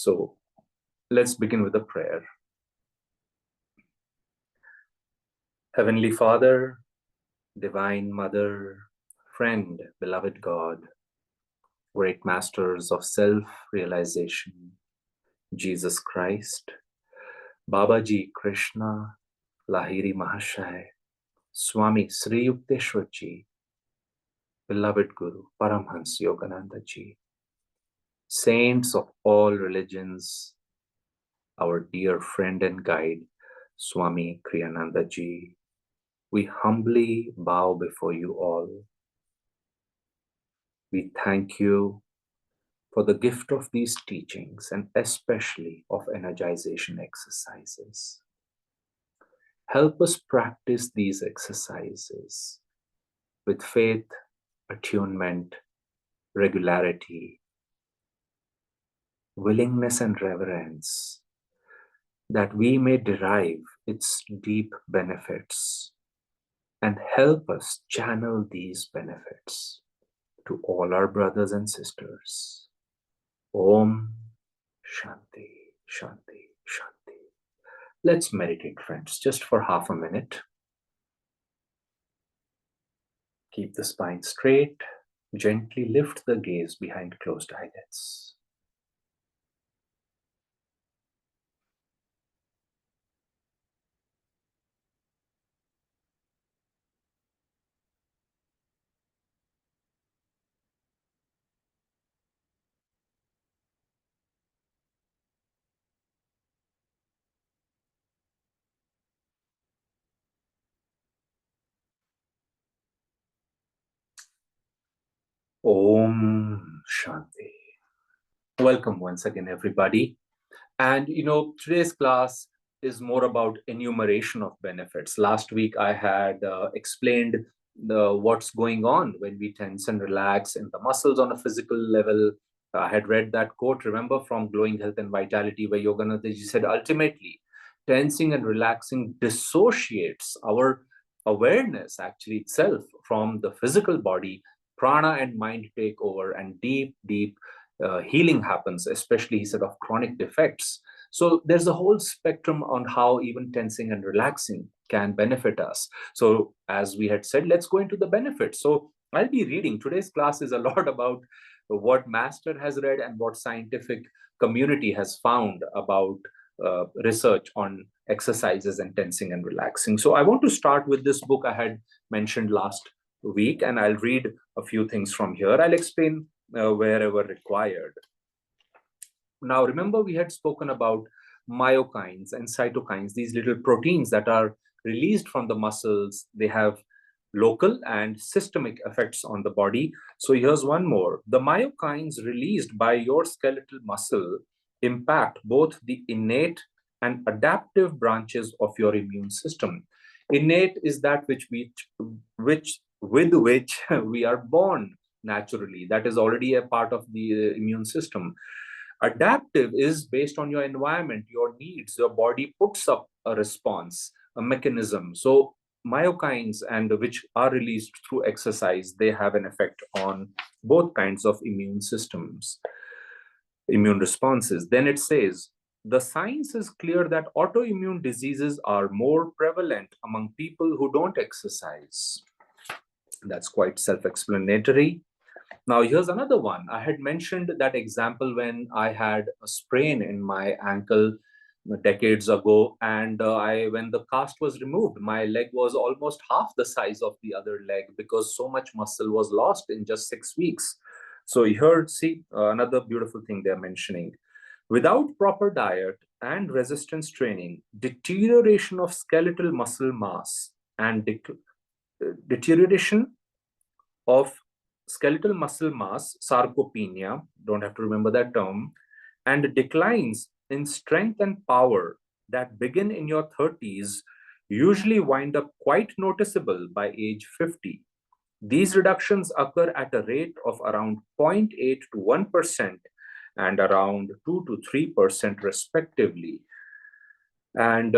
So let's begin with a prayer. Heavenly Father, Divine Mother, friend, beloved God, great masters of self-realization, Jesus Christ, Babaji Krishna, Lahiri Mahashaya, Swami Sri Yukteswar Ji, beloved Guru, Paramhansa Yogananda Ji, saints of all religions, our dear friend and guide, Swami Kriyananda Ji, we humbly bow before you all. We thank you for the gift of these teachings and especially of energization exercises. Help us practice these exercises with faith, attunement, regularity, willingness and reverence, that we may derive its deep benefits and help us channel these benefits to all our brothers and sisters. Om Shanti, Shanti, Shanti. Let's meditate, friends, just for half a minute. Keep the spine straight. Gently lift the gaze behind closed eyelids. Om Shanti. Welcome once again, everybody. And today's class is more about enumeration of benefits. Last week, I had explained what's going on when we tense and relax in the muscles on a physical level. I had read that quote, remember, from Glowing Health and Vitality, where Yogananda Ji said, ultimately, tensing and relaxing dissociates our awareness actually itself from the physical body. Prana and mind take over, and deep healing happens, especially, he said, of chronic defects. So there's a whole spectrum on how even tensing and relaxing can benefit us. So as we had said, let's go into the benefits. So I'll be reading. Today's class is a lot about what Master has read and what scientific community has found about research on exercises and tensing and relaxing. So I want to start with this book I had mentioned last week, and I'll read a few things from here. I'll explain wherever required. Now, remember, we had spoken about myokines and cytokines, these little proteins that are released from the muscles. They have local and systemic effects on the body. So here's one more. The myokines released by your skeletal muscle impact both the innate and adaptive branches of your immune system. Innate is that with which we are born naturally. That is already a part of the immune system. Adaptive is based on your environment, your needs. Your body puts up a response, a mechanism. So myokines, and which are released through exercise, they have an effect on both kinds of immune systems, immune responses. Then it says, the science is clear that autoimmune diseases are more prevalent among people who don't exercise. That's quite self-explanatory. Now, here's another one. I had mentioned that example when I had a sprain in my ankle decades ago, and when the cast was removed, my leg was almost half the size of the other leg because so much muscle was lost in just 6 weeks. So here, see, another beautiful thing they're mentioning. Without proper diet and resistance training, deterioration of skeletal muscle mass and deterioration of skeletal muscle mass, sarcopenia, don't have to remember that term, and declines in strength and power that begin in your 30s usually wind up quite noticeable by age 50. These reductions occur at a rate of around 0.8 to 1% and around 2 to 3% respectively. And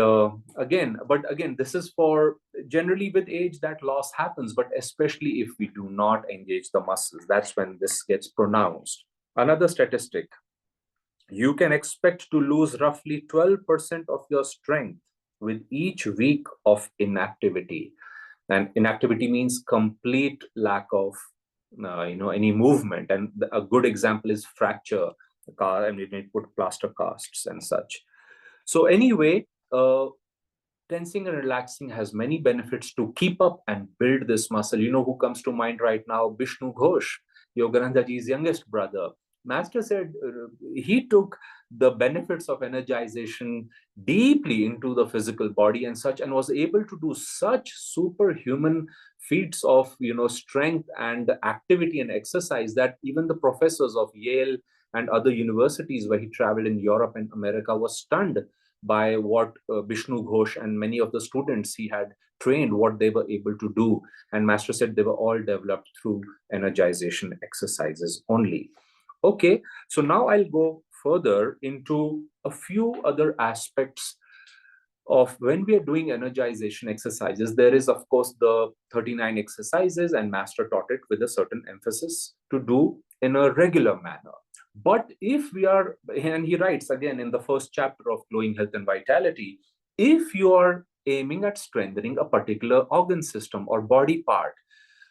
again, this is for generally with age that loss happens, but especially if we do not engage the muscles, that's when this gets pronounced. Another statistic, You can expect to lose roughly 12% of your strength with each week of inactivity. And inactivity means complete lack of any movement. And a good example is fracture the car, and we may put plaster casts and such. So anyway, tensing and relaxing has many benefits to keep up and build this muscle. You know who comes to mind right now? Vishnu Ghosh, Yogananda ji's youngest brother. Master said he took the benefits of energization deeply into the physical body and such, and was able to do such superhuman feats of strength and activity and exercise that even the professors of Yale and other universities where he traveled in Europe and America was stunned by what Vishnu Ghosh and many of the students he had trained, what they were able to do. And Master said they were all developed through energization exercises only. Okay, so now I'll go further into a few other aspects of when we are doing energization exercises. There is, of course, the 39 exercises, and Master taught it with a certain emphasis to do in a regular manner. But if we are, and he writes again in the first chapter of Glowing Health and Vitality, if you are aiming at strengthening a particular organ system or body part,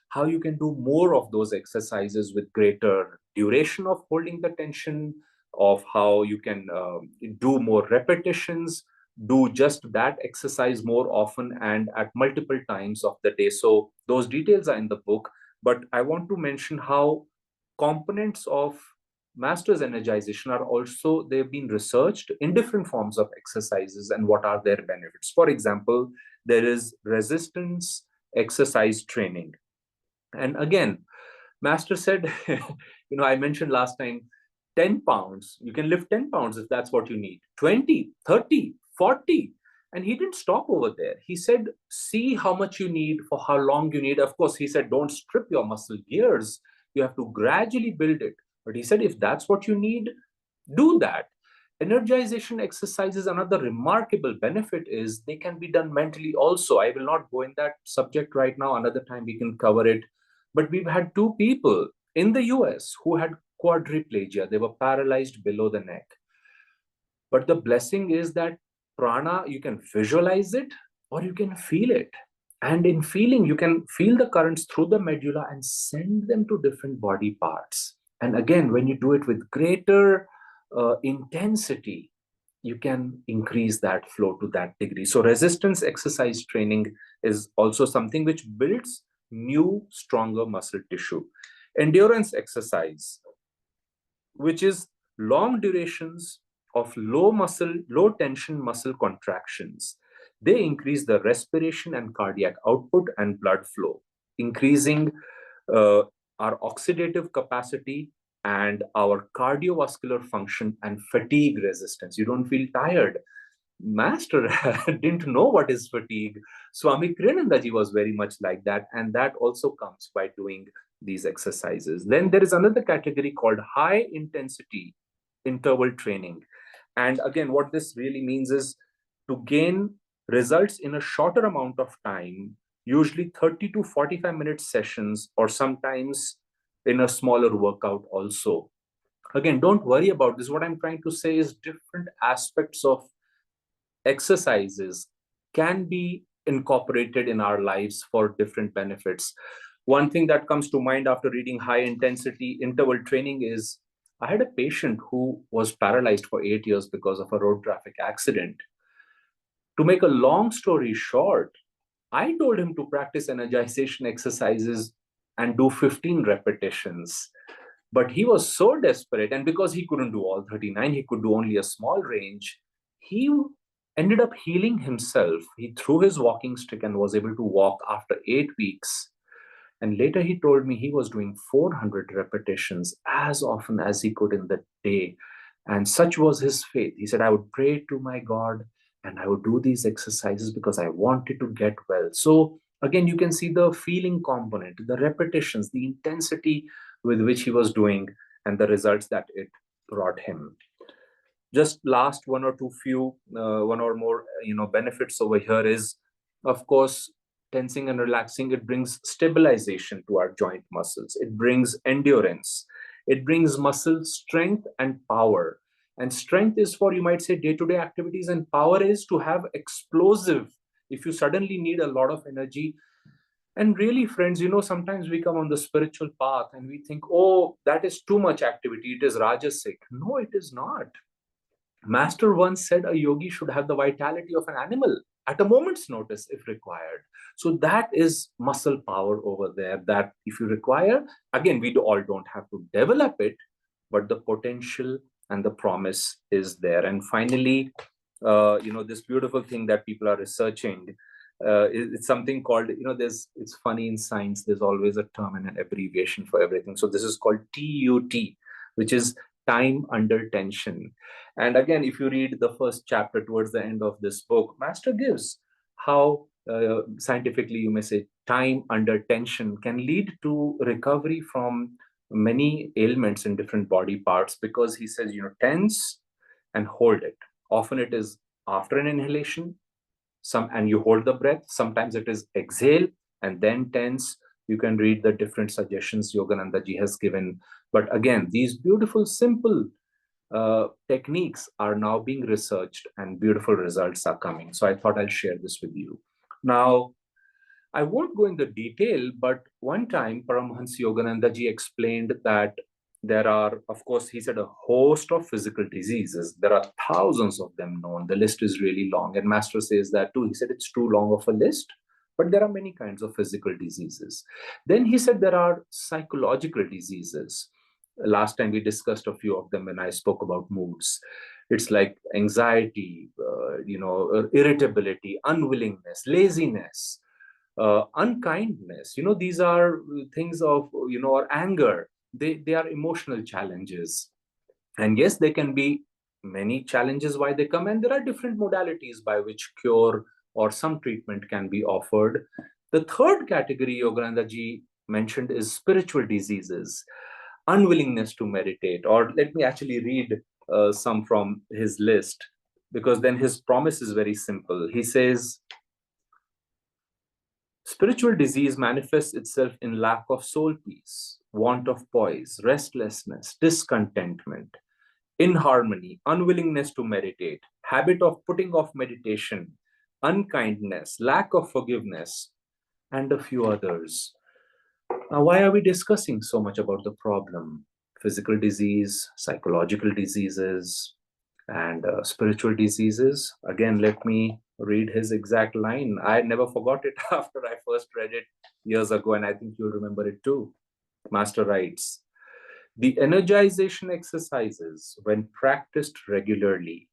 how you can do more of those exercises with greater duration of holding the tension, of how you can do more repetitions, do just that exercise more often and at multiple times of the day. So those details are in the book, but I want to mention how components of master's energization are also, they've been researched in different forms of exercises and what are their benefits. For example, there is resistance exercise training. And again, Master said, I mentioned last time, 10 pounds, you can lift 10 pounds if that's what you need, 20, 30, 40. And he didn't stop over there. He said, see how much you need for how long you need. Of course, he said, don't strip your muscle gears. You have to gradually build it. But he said, if that's what you need, do that. Energization exercises, another remarkable benefit is they can be done mentally also. I will not go in that subject right now. Another time we can cover it. But we've had two people in the US who had quadriplegia. They were paralyzed below the neck. But the blessing is that prana, you can visualize it or you can feel it. And in feeling, you can feel the currents through the medulla and send them to different body parts. And again, when you do it with greater intensity, you can increase that flow to that degree. So resistance exercise training is also something which builds new, stronger muscle tissue. Endurance exercise, which is long durations of low tension muscle contractions. They increase the respiration and cardiac output and blood flow, increasing uh, our oxidative capacity and our cardiovascular function and fatigue resistance. You don't feel tired. Master didn't know what is fatigue. Swami Kriyanandaji was very much like that, and that also comes by doing these exercises. Then there is another category called high intensity interval training. And again, what this really means is to gain results in a shorter amount of time, usually 30 to 45-minute sessions, or sometimes in a smaller workout also. Again, don't worry about this. What I'm trying to say is different aspects of exercises can be incorporated in our lives for different benefits. One thing that comes to mind after reading high intensity interval training is I had a patient who was paralyzed for 8 years because of a road traffic accident. To make a long story short, I told him to practice energization exercises and do 15 repetitions. But he was so desperate, and because he couldn't do all 39, he could do only a small range. He ended up healing himself. He threw his walking stick and was able to walk after 8 weeks. And later he told me he was doing 400 repetitions as often as he could in the day. And such was his faith. He said, I would pray to my God and I would do these exercises because I wanted to get well. So again, you can see the feeling component, the repetitions, the intensity with which he was doing, and the results that it brought him. Just last one or more benefits over here is, of course, tensing and relaxing. It brings stabilization to our joint muscles. It brings endurance. It brings muscle strength and power. And strength is for, you might say, day-to-day activities, and power is to have explosive, if you suddenly need a lot of energy. And really, friends, sometimes we come on the spiritual path and we think, oh, that is too much activity, it is rajasic. No, it is not. Master once said a yogi should have the vitality of an animal at a moment's notice if required. So that is muscle power over there, that if you require, again, we all don't have to develop it, but the potential and the promise is there. And finally, this beautiful thing that people are researching, it's something called, it's funny, in science, there's always a term and an abbreviation for everything. So this is called TUT, which is time under tension. And again, if you read the first chapter towards the end of this book, Master gives how scientifically, you may say, time under tension can lead to recovery from many ailments in different body parts, because he says, tense and hold it. Often it is after an inhalation, and you hold the breath. Sometimes it is exhale and then tense. You can read the different suggestions Yogananda ji has given. But again, these beautiful, simple techniques are now being researched and beautiful results are coming. So I thought I'll share this with you. Now, I won't go into detail, but one time Paramhansa Yogananda ji explained that there are, of course, he said, a host of physical diseases. There are thousands of them known. The list is really long. And Master says that too. He said it's too long of a list, but there are many kinds of physical diseases. Then he said there are psychological diseases. Last time we discussed a few of them when I spoke about moods. It's like anxiety, irritability, unwillingness, laziness, unkindness. These are things of, or anger. They are emotional challenges. And yes, there can be many challenges why they come, and there are different modalities by which cure or some treatment can be offered. The third category Yogananda ji mentioned is spiritual diseases, unwillingness to meditate. Or let me actually read some from his list, because then his promise is very simple. He says, spiritual disease manifests itself in lack of soul peace, want of poise, restlessness, discontentment, inharmony, unwillingness to meditate, habit of putting off meditation, unkindness, lack of forgiveness, and a few others. Now, why are we discussing so much about the problem? Physical disease, psychological diseases, and spiritual diseases. Again, let me read his exact line. I never forgot it after I first read it years ago, and I think you'll remember it too. Master writes, the energization exercises, when practiced regularly,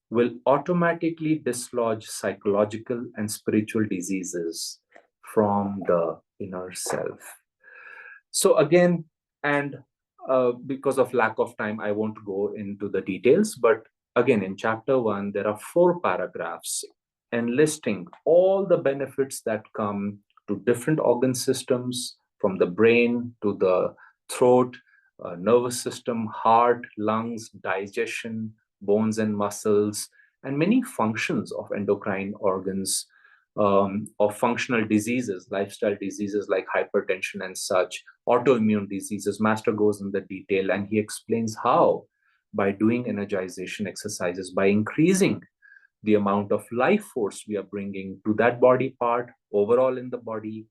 will automatically dislodge psychological and spiritual diseases from the inner self. So again, and because of lack of time, I won't go into the details, but again, in chapter 1, there are 4 paragraphs enlisting all the benefits that come to different organ systems, from the brain to the throat, nervous system, heart, lungs, digestion, bones and muscles, and many functions of endocrine organs, of functional diseases, lifestyle diseases like hypertension and such, autoimmune diseases. Master goes in the detail and he explains how, by doing energization exercises, by increasing the amount of life force we are bringing to that body part overall in the body,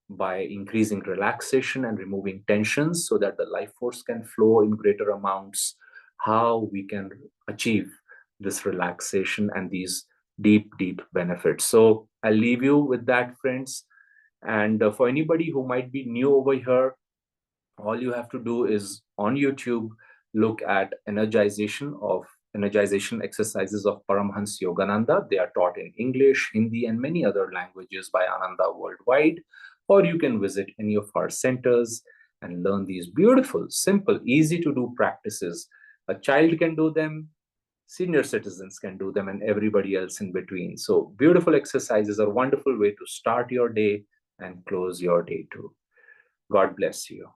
by increasing relaxation and removing tensions so that the life force can flow in greater amounts, how we can achieve this relaxation and these deep, deep benefits. So I'll leave you with that, friends. And for anybody who might be new over here, all you have to do is on YouTube, look at energization exercises of Paramhansa Yogananda. They are taught in English, Hindi, and many other languages by Ananda worldwide. Or you can visit any of our centers and learn these beautiful, simple, easy to do practices. A child can do them, senior citizens can do them, and everybody else in between. So beautiful exercises are a wonderful way to start your day and close your day too. God bless you.